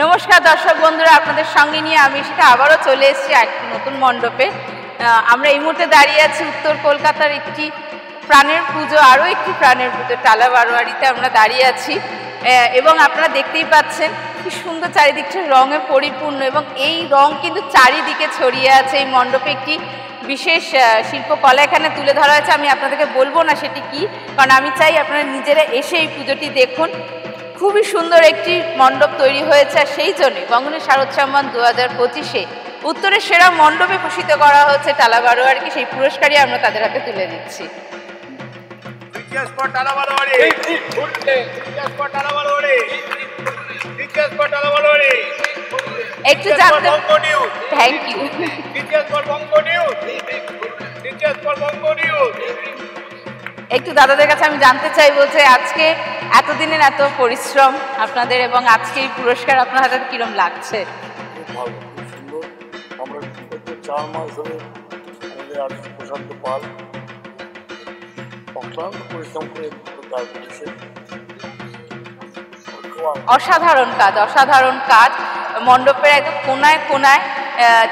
নমস্কার দর্শক বন্ধুরা, আপনাদের সঙ্গে নিয়ে আমি সেটা আবারও চলে এসেছি একটি নতুন মণ্ডপে। আমরা এই মুহূর্তে দাঁড়িয়ে আছি উত্তর কলকাতার একটি প্রাণের পুজো, আরও একটি প্রাণের পুজো টালা বারোয়ারিতে আমরা দাঁড়িয়ে আছি। এবং আপনারা দেখতেই পাচ্ছেন কি সুন্দর চারিদিকটা রঙে পরিপূর্ণ, এবং এই রং কিন্তু চারিদিকে ছড়িয়ে আছে। এই মণ্ডপে একটি বিশেষ শিল্পকলা এখানে তুলে ধরা হয়েছে। আমি আপনাদেরকে বলবো না সেটি কি, কারণ আমি চাই আপনারা নিজেরা এসে এই পুজোটি দেখুন। খুবই সুন্দর একটি মণ্ডপ তৈরি হয়েছে, আর সেই জন্যই বঙ্গবন্ধু শারদ সম্মান 2025-এ উত্তরের সেরা মণ্ডপে ভূষিত করা হচ্ছে টালা বারোয়ারিকে। সেই পুরস্কারই আমরা তাদের হাতে তুলে দিচ্ছি। একটু জানতে থ্যাংক ইউ। একটু দাদাদের কাছে আমি জানতে চাইবো যে আজকে এতদিনের এত পরিশ্রম আপনাদের, এবং আজকে এই পুরস্কার আপনার হাতে কিরম লাগছে? আমরা 4 মাস ধরে আমাদের আর্টিস্ট প্রশান্ত পাল অক্লান্ত পরিশ্রম করে দাঁড় করেছে। অসাধারণ কাজ, অসাধারণ কাজ। মণ্ডপের একদম কোনায় কোনায়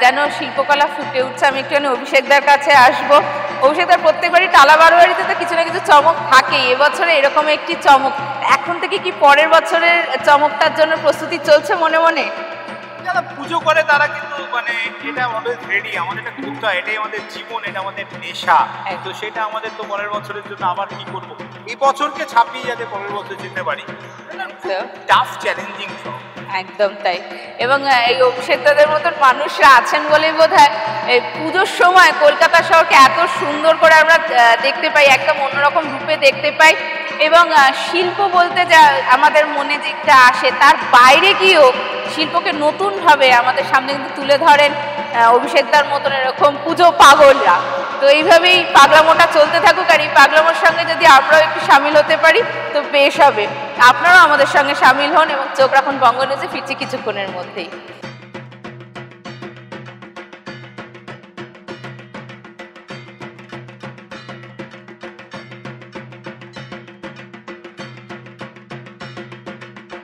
যেন শিল্পকলা ফুটে উঠছে। আমি একটুখানি অভিষেকদার কাছে আসবো। অভিষেকদার, প্রত্যেকবারই টালা বারোয়ারিতে তো কিছু না কিছু চমক থাকেই, এবছরে এরকম একটি চমক। এখন থেকে কি পরের বছরের চমকটার জন্য প্রস্তুতি চলছে মনে মনে? যারা পুজো করে তারা কিন্তু মানে এটা অলওয়েজ রেডি, আমাদের এটা করতে হয়, এটাই আমাদের জীবন, এটা আমাদের নেশা। তো সেটা আমাদের তো পরের বছরের জন্য আবার কি করব, এই বছরকে ছাপিয়ে যাতে পরের বছর যেতে পারি। টাফ চ্যালেঞ্জিং সব, একদম তাই। এবং এই অভিষেকদাদের মতন মানুষরা আছেন বলেই বোধহয় এই পুজোর সময় কলকাতা শহরকে এত সুন্দর করে আমরা দেখতে পাই, একদম অন্যরকম রূপে দেখতে পাই। এবং শিল্প বলতে যা আমাদের মনে যেটা আসে, তার বাইরে গিয়েও শিল্পকে নতুনভাবে আমাদের সামনে কিন্তু তুলে ধরেন অভিষেকদার মতন এরকম পুজো পাগলরা। তো এইভাবেই পাগলামোটা চলতে থাকুক, আর এই পাগলামোর সঙ্গে যদি আমরাও একটু সামিল হতে পারি তো বেশ হবে। আপনারাও আমাদের সঙ্গে সামিল হন এবং চোখ রাখুন বঙ্গ নিউজে। ফিরছি কিছুক্ষণের মধ্যেই।